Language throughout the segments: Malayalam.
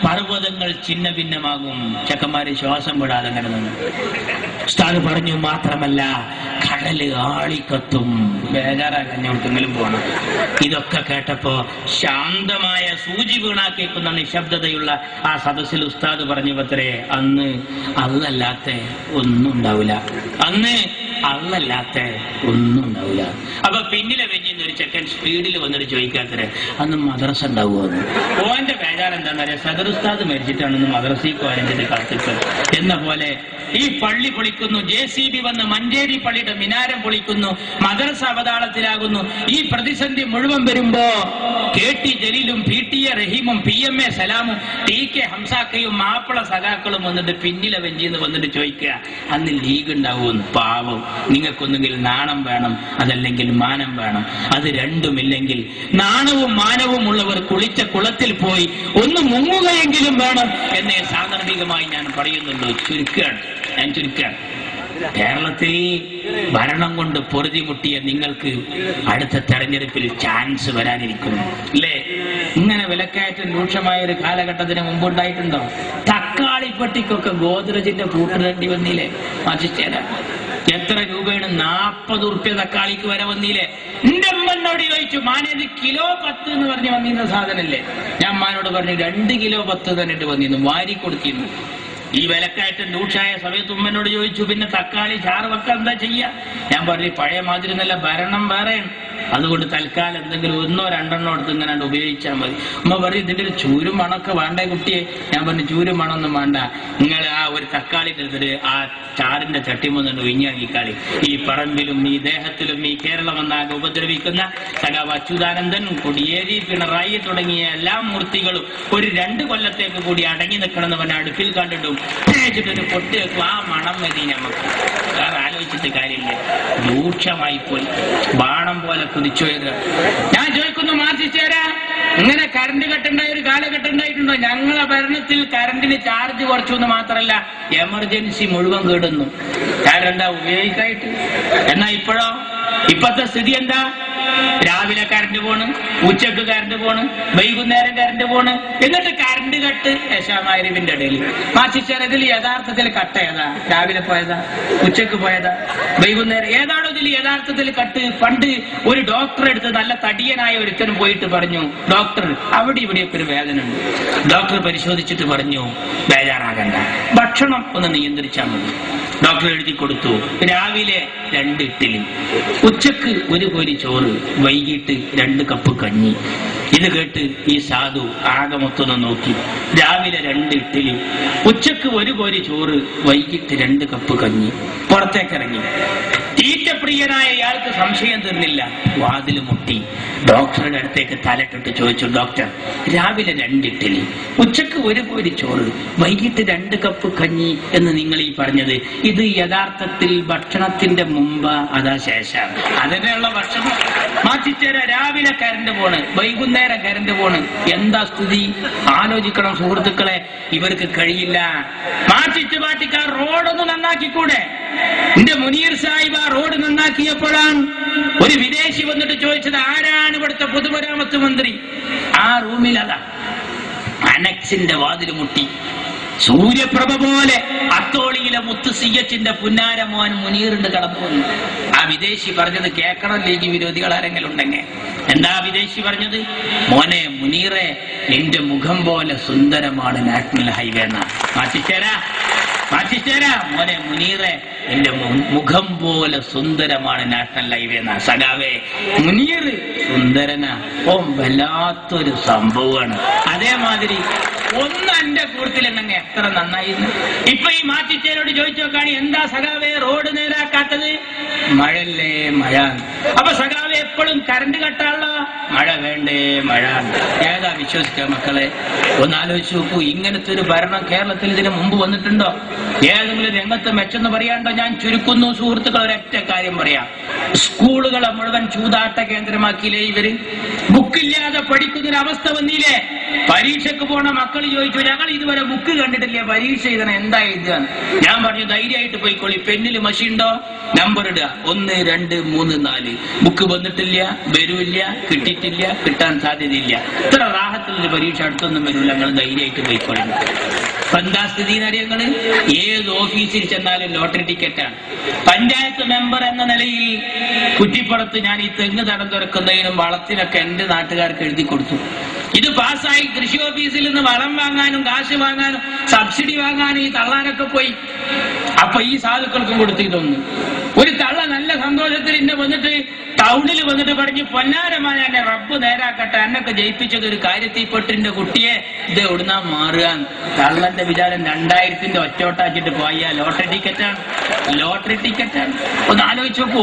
പർവ്വതങ്ങൾ ചിന്ന ഭിന്നമാകും. ചെക്കന്മാര് ശ്വാസം വിടാതെ അങ്ങനെ നിന്ന്. ഉസ്താദ് പറഞ്ഞു മാത്രമല്ല കടല് ആളിക്കത്തും. ബേജാറാകഞ്ഞോട്ടെങ്കിലും പോകണം. ഇതൊക്കെ കേട്ടപ്പോ ശാന്തമായ സൂചി വീണാ കേൾക്കുന്ന നിശബ്ദതയുള്ള ആ സദസ്സിൽ ഉസ്താദ് പറഞ്ഞു പത്രേ, അന്ന് അല്ലല്ലാത്ത ഒന്നും ഉണ്ടാവില്ല, അന്ന് അല്ലല്ലാത്ത ഒന്നും ഉണ്ടാവില്ല. അപ്പൊ പിന്നിലെ വെഞ്ഞിന്ന് ഒരു ചെക്കൻ സ്പീഡിൽ വന്നിട്ട് ചോദിക്കാത്തരെ അന്ന് മദ്രസ ഉണ്ടാവുമെന്ന്. ഓന്റെ ബേജാർ എന്താണെന്ന് പറയാ, സദർ ഉസ്താദ് മരിച്ചിട്ടാണെന്ന് മദ്രസയ്ക്ക് വരഞ്ഞത് കാത്തിട്ട് എന്ന പോലെ ഈ പള്ളി പൊളിക്കുന്നു, JCB വന്ന് മഞ്ചേരി പള്ളിയുടെ മിനാരം പൊളിക്കുന്നു, മദ്രസ അവതാളത്തിലാകുന്നു. ഈ പ്രതിസന്ധി മുഴുവൻ വരുമ്പോ KT ജലീലും PTA റഹീമും PMA സലാമും TK ഹംസാക്കയും Mappila സഖാക്കളും വന്നിട്ട് പിന്നിലെ വെഞ്ചിന്ന് വന്നിട്ട് ചോദിക്കുക അന്ന് ലീഗ് ഉണ്ടാവുമെന്ന്. പാവം, നിങ്ങൾക്കൊന്നുകിൽ നാണം വേണം, അതല്ലെങ്കിൽ മാനം വേണം. അത് രണ്ടുമില്ലെങ്കിൽ നാണവും മാനവും ഉള്ളവർ കുളിച്ച കുളത്തിൽ പോയി ഒന്ന് മുങ്ങുകയെങ്കിലും വേണം എന്നേ സാന്ദർഭികമായി ഞാൻ പറയുന്നുള്ളൂ. ഞാൻ ചുരുക്കുകയാണ്. കേരളത്തിൽ ഭരണം കൊണ്ട് പൊറുതിമുട്ടിയ നിങ്ങൾക്ക് അടുത്ത തെരഞ്ഞെടുപ്പിൽ ചാൻസ് വരാനിരിക്കുന്നു അല്ലേ? ഇങ്ങനെ വിലക്കയറ്റം രൂക്ഷമായ ഒരു കാലഘട്ടത്തിന് മുമ്പുണ്ടായിട്ടുണ്ടോ? തക്കാളിപ്പെട്ടിക്കൊക്കെ ഗോദ്രജിന്റെ പൂട്ടിടേണ്ടി വന്നില്ലേ? മാറ്റിച്ചേര എത്ര രൂപയാണ്? 40 ഉറുപ്പ്യ തക്കാളിക്ക് വരെ വന്നില്ലേ? എന്റെ അമ്മനോട് ചോദിച്ചു, മാനേത് കിലോ 10 എന്ന് പറഞ്ഞ് വന്നിരുന്ന സാധനല്ലേ? ഞാൻ അമ്മാനോട് പറഞ്ഞു 2 കിലോ 10 തന്നെ വന്നിരുന്നു, വാരി കൊടുത്തിരുന്നു. ഈ വിലക്കയറ്റം രൂക്ഷമായ സമയത്ത് ഉമ്മനോട് ചോദിച്ചു, പിന്നെ തക്കാളി ചാറ് വെക്കാൻ എന്താ ചെയ്യാ? ഞാൻ പറഞ്ഞു പഴയ മാതിരി നല്ല ഭരണം വേറെയാണ്, അതുകൊണ്ട് തൽക്കാലം എന്തെങ്കിലും 1 or 2 എടുത്ത് ഇങ്ങനെ ഉപയോഗിച്ചാൽ മതി. ഉമ്മ പറയും ഇതിന്റെ ഒരു ചൂരും മണമൊക്കെ വേണ്ടേ കുട്ടിയെ? ഞാൻ പറഞ്ഞു ചൂരും മണമൊന്നും വേണ്ട, നിങ്ങൾ ആ ഒരു തക്കാളി എടുത്തിട്ട് ആ ചാറിന്റെ ചട്ടിമൊന്നുണ്ട് വിഞ്ഞാങ്ങിക്കാളി. ഈ പറമ്പിലും ഈ ദേഹത്തിലും ഈ കേരളം എന്നാകെ ഉപദ്രവിക്കുന്ന സഖാവ് അച്യുതാനന്ദൻ, കൊടിയേരി, പിണറായി തുടങ്ങിയ എല്ലാ മൂർത്തികളും ഒരു 2 കൊല്ലത്തേക്ക് കൂടി അടങ്ങി നിൽക്കണമെന്ന് പറഞ്ഞ അടുപ്പിൽ കണ്ടിട്ടും ഒരു പൊട്ടി വെക്കും. ആ മണം മതി നമുക്ക്, വേറെ ആലോചിച്ചിട്ട് കാര്യമില്ല. രൂക്ഷമായി പോയി, ബാണം പോലെ കുതിച്ചുപോയത്. ഞാൻ ചോദിക്കുന്നു, മാറ്റിച്ചേരാ ഇങ്ങനെ കറണ്ട് കട്ടുണ്ടായ ഒരു കാലഘട്ടം ഉണ്ടായിട്ടുണ്ടോ? ഞങ്ങളെ ഭരണത്തിൽ കറണ്ടിന് ചാർജ് കുറച്ചു എന്ന് മാത്രമല്ല എമർജൻസി മുഴുവൻ കേടുന്നു. കാരണം എന്താ? ഉപയോഗിക്കായിട്ട്. എന്നാ ഇപ്പോഴോ? ഇപ്പത്തെ സ്ഥിതി എന്താ? രാവിലെ കറണ്ട് പോണ്, ഉച്ചക്ക് കറണ്ട് പോണ്, വൈകുന്നേരം കറണ്ട് പോണ്, എന്നിട്ട് കറണ്ട് കട്ട് യശാമാരിവിന്റെ ഇടയിൽ. മാറ്റിച്ചാൽ ഇതിൽ യഥാർത്ഥത്തിൽ കട്ട ഏതാ? രാവിലെ പോയതാ, ഉച്ചക്ക് പോയതാ, വൈകുന്നേരം ഏതാണോ ഇതിൽ യഥാർത്ഥത്തിൽ കട്ട്? പണ്ട് ഒരു ഡോക്ടറെ അടുത്ത് നല്ല തടിയനായ ഒരുത്തനും പോയിട്ട് പറഞ്ഞു, ഡോക്ടർ അവിടെ ഇവിടെയൊക്കെ ഒരു വേദന ഉണ്ട്. ഡോക്ടർ പരിശോധിച്ചിട്ട് പറഞ്ഞു, ബേജാറാകണ്ട, ഭക്ഷണം ഒന്ന് നിയന്ത്രിച്ചാൽ മതി. ഡോക്ടർ എഴുതി കൊടുത്തു, രാവിലെ 2 ഇഡ്ഡലി, ഉച്ചക്ക് 1 കോരി ചോറ്, വൈകിട്ട് 2 കപ്പ് കഞ്ഞി. ഇത് കേട്ട് ഈ സാധു ആകെ മൊത്തം നോക്കി. രാവിലെ 2 ഇഡ്ഡലി, ഉച്ചക്ക് 1 കോരി ചോറ്, വൈകിട്ട് 2 കപ്പ് കഞ്ഞി. പുറത്തേക്കിറങ്ങി. തീറ്റപ്രിയനായ ഇയാൾക്ക് സംശയം തീർന്നില്ല. വാതിൽ മുട്ടി. ഡോക്ടറുടെ അടുത്തേക്ക് തലട്ടിട്ട് ചോദിച്ചു, ഡോക്ടർ രാവിലെ 2 ഇഡ്ഡലി, ഉച്ചക്ക് 1 കോരി ചോറ്, വൈകിട്ട് 2 കപ്പ് കഞ്ഞി എന്ന് നിങ്ങൾ ഈ പറഞ്ഞത്, ഇത് യഥാർത്ഥത്തിൽ ഭക്ഷണത്തിന്റെ മുമ്പ് അതാ ശേഷം? അതിനുള്ള ഭക്ഷണം മാറ്റിച്ചേരാ. രാവിലെ കറണ്ട് പോണ്, വൈകുന്നേരം കറണ്ട് പോണ്. എന്താ സ്ഥിതി? ആലോചിക്കണം സുഹൃത്തുക്കളെ. ഇവർക്ക് കഴിയില്ല. മാറ്റിച്ച് പാട്ടിക്കാർ റോഡൊന്ന് നന്നാക്കിക്കൂടെ? എന്റെ മുനീർ സാഹിബ് ആ റോഡ് നന്നാക്കിയപ്പോഴാണ് ഒരു വിദേശി വന്നിട്ട് ചോദിച്ചത്, ആരാണ് ഇവിടുത്തെ പൊതുമരാമത്ത് മന്ത്രി? ആ റൂമിൽ അതാ അനക്സിന്റെ വാതിൽ മുട്ടി. സൂര്യപ്രഭ പോലെ അത്തോളിയിലെ മുത്ത് സിയച്ചിന്റെ പുന്നാരമോൻ മുനീറിന്റെ കടന്നു വന്നു. ആ വിദേശി പറഞ്ഞത് കേൾക്കണം, ലീഗ് വിരോധികൾ ആരെങ്കിലും ഉണ്ടെങ്കിൽ. എന്താ വിദേശി പറഞ്ഞത്? മോനെ മുനീറെ, നിന്റെ മുഖം പോലെ സുന്ദരമാണ് നാഷണൽ ഹൈവേ എന്നാ. മാറ്റിച്ചേരാ മോനെ മുനീറെ, എന്റെ മുഖം പോലെ സുന്ദരമാണ് നാഷണൽ ഹൈവേ എന്നാ. സഖാവേ, മുനീർ സുന്ദരനാ, ഓ വല്ലാത്തൊരു സംഭവമാണ്. അതേമാതിരി ഒന്ന് എന്റെ കൂട്ടത്തിലുണ്ടെങ്കിൽ എത്ര നന്നായിരുന്നു. ഇപ്പൊ ഈ മാറ്റിച്ചേരോട് ചോദിച്ചു നോക്കാണ്, എന്താ സഖാവേ റോഡ് നേരാക്കാത്തത്? മഴല്ലേ മഴ. അപ്പൊ സഖാവേ എപ്പോഴും കറണ്ട് കട്ടാണല്ലോ. മഴ വേണ്ടേ മഴ. ഏതാ വിശ്വസിക്കുക മക്കളെ? ഒന്ന് ആലോചിച്ച് നോക്കൂ. ഇങ്ങനത്തെ ഒരു ഭരണം കേരളത്തിൽ ഇതിന് മുമ്പ് വന്നിട്ടുണ്ടോ? ഏതെങ്കിലും രംഗത്ത് മെച്ചെന്ന് പറയാണ്ടോ? ഞാൻ ചുരുക്കുന്നു സുഹൃത്തുക്കൾ, ഒരൊറ്റ കാര്യം പറയാം. സ്കൂളുകളെ മുഴുവൻ ചൂതാട്ട കേന്ദ്രമാക്കിയില്ലേ ഇവര്? ബുക്കില്ലാതെ പഠിക്കുന്നൊരവസ്ഥ വന്നില്ലേ? പരീക്ഷക്ക് പോണ മക്കൾ ചോദിച്ചു, ഞങ്ങൾ ഇതുവരെ ബുക്ക് കണ്ടിട്ടില്ല, പരീക്ഷ എഴുതണം, എന്താ എഴുതുക? ഞാൻ പറഞ്ഞു, ധൈര്യമായിട്ട് പോയിക്കോളി, പെന്നിൽ മഷി ഉണ്ടോ, നമ്പർ ഇടുക, 1 2 3 4. ബുക്ക് വന്നിട്ടില്ല, വരൂല്ല, കിട്ടിയിട്ടില്ല, കിട്ടാൻ സാധ്യതയില്ല. ഇത്ര റാഹത്തിലൊരു പരീക്ഷ അടുത്തൊന്നും വരില്ല, ഞങ്ങൾ ധൈര്യമായിട്ട് പോയിക്കോളി. എന്താ സ്ഥിതി അറിയങ്ങള്? ഏത് ഓഫീസിൽ ചെന്നാലും ലോട്ടറി ടിക്കറ്റാണ്. പഞ്ചായത്ത് മെമ്പർ എന്ന നിലയിൽ കുറ്റിപ്പുറത്ത് ഞാൻ ഈ തെങ്ങ് തടം തുറക്കുന്നതിനും വളത്തിനൊക്കെ എന്റെ നാട്ടുകാർക്ക് എഴുതി കൊടുത്തു. ഇത് പാസ്സായി കൃഷി ഓഫീസിൽ നിന്ന് വളം വാങ്ങാനും കാശ് വാങ്ങാനും സബ്സിഡി വാങ്ങാനും ഈ തള്ളാനൊക്കെ പോയി. അപ്പൊ ഈ സാധുക്കൾക്കും കൊടുത്തു. ഇതൊന്നും ഒരു തള്ള നല്ല സന്തോഷത്തിൽ ഇന്നെ വന്നിട്ട് ടൗണിൽ വന്നിട്ട് പറഞ്ഞു, പൊന്നാരമായ എന്നെ റബ്ബ് നേരാക്കട്ടെ, എന്നൊക്കെ ജയിപ്പിച്ചത് ഒരു കാര്യത്തിൽപ്പെട്ടിന്റെ കുട്ടിയെ ഇത് എവിടുന്നാ മാറുക. തള്ളന്റെ വിചാരം 2000-ന്റെ ഒറ്റോട്ടാക്കിട്ട് പോയ ലോട്ടറി ടിക്കറ്റാണ്, ലോട്ടറി ടിക്കറ്റാണ്. ഒന്ന് ആലോചിച്ച് നോക്കൂ,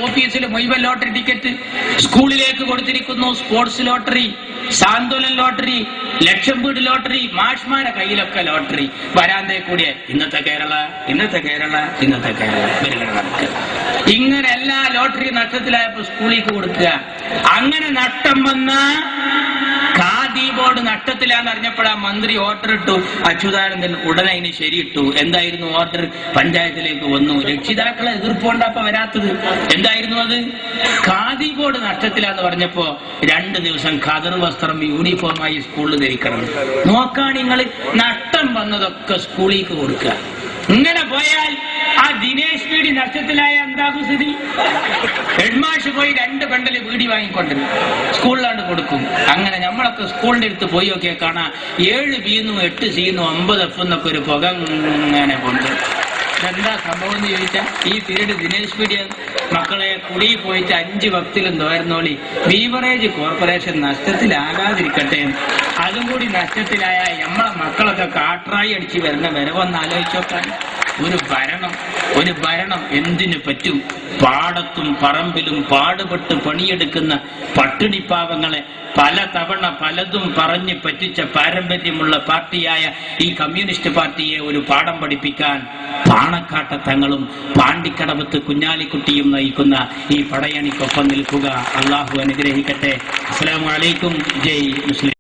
ഓഫീസിൽ മുഴുവൻ ലോട്ടറി ടിക്കറ്റ്. സ്കൂളിലേക്ക് കൊടുത്തിരിക്കുന്നു സ്പോർട്സ് ലോട്ടറി, സാന്ത്വനം ലോട്ടറി, ലക്ഷം വീട് ലോട്ടറി, മാഷ്മാരുടെ കയ്യിലൊക്കെ ലോട്ടറി. വരാന്തേ കൂടിയ ഇന്നത്തെ കേരള, ഇന്നത്തെ കേരള, ഇന്നത്തെ കേരള. ഇങ്ങനെ എല്ലാ ലോട്ടറി നഷ്ടത്തിലായപ്പോ സ്കൂളിലേക്ക് കൊടുക്കുക. അങ്ങനെ നഷ്ടം വന്ന ഖാദി ബോർഡ് നഷ്ടത്തിലാന്ന് അറിഞ്ഞപ്പോഴാ മന്ത്രി ഓർഡർ ഇട്ടു. അച്യുതാനന്ദൻ ഉടനെ അതിന് ശരിയിട്ടു. എന്തായിരുന്നു ഓർഡർ? പഞ്ചായത്തിലേക്ക് വന്നു. രക്ഷിതാക്കളെ എതിർപ്പുകൊണ്ടപ്പോ വരാത്തത്. എന്തായിരുന്നു അത്? ഖാദി ബോർഡ് നഷ്ടത്തിലാന്ന് പറഞ്ഞപ്പോ 2 ദിവസം ഖദർ വസ്ത്രം യൂണിഫോമായി സ്കൂളിൽ ധരിക്കണം. നോക്കാൻ നിങ്ങൾ നഷ്ടം വന്നതൊക്കെ സ്കൂളിലേക്ക് കൊടുക്കുക. ഇങ്ങനെ പോയാൽ ആ ദിനേശ് വീടി നഷ്ടത്തിലായ എന്താകും സ്ഥിതി? ഹെഡ്മാഷ് പോയി 2 ബണ്ടല് വീടി വാങ്ങിക്കൊണ്ടിരുന്നു, സ്കൂളിലാണ്ട് കൊടുക്കും. അങ്ങനെ നമ്മളൊക്കെ സ്കൂളിന്റെ അടുത്ത് പോയി നോക്കിയാൽ കാണാം 7 ബിന്നും 8 സിന്നും 50 എഫ് എന്നൊക്കെ ഒരു പുക ഇങ്ങനെ കൊണ്ട്. എന്താ സംഭവം എന്ന് ചോദിച്ചാൽ, ഈ പീരീഡ് ദിനേശ് പീഡിയ മക്കളെ കുടി പോയിട്ട് 5 വക്തിലും തോരുന്നോളി. Beverage corporation നഷ്ടത്തിലാകാതിരിക്കട്ടെ. അതും കൂടി നഷ്ടത്തിലായ നമ്മളെ മക്കളൊക്കെ കാട്രായി അടിച്ച് വരുന്ന വരവൊന്ന് ആലോചിച്ചോക്കാൻ. ഒരു ഭരണം എന്തിനു പറ്റും? പാടത്തും പറമ്പിലും പാടുപെട്ട് പണിയെടുക്കുന്ന പട്ടിണിപ്പാവങ്ങളെ പല തവണ പലതും പറഞ്ഞ് പറ്റിച്ച പാരമ്പര്യമുള്ള പാർട്ടിയായ ഈ കമ്മ്യൂണിസ്റ്റ് പാർട്ടിയെ ഒരു പാഠം പഠിപ്പിക്കാൻ പാണക്കാട്ട തങ്ങളും പാണ്ടിക്കടവത്ത് കുഞ്ഞാലിക്കുട്ടിയും നയിക്കുന്ന ഈ പടയണിക്കൊപ്പം നിൽക്കുക. അള്ളാഹു അനുഗ്രഹിക്കട്ടെ. അസ്സലാമു അലൈക്കും. ജയ് മുസ്ലിം.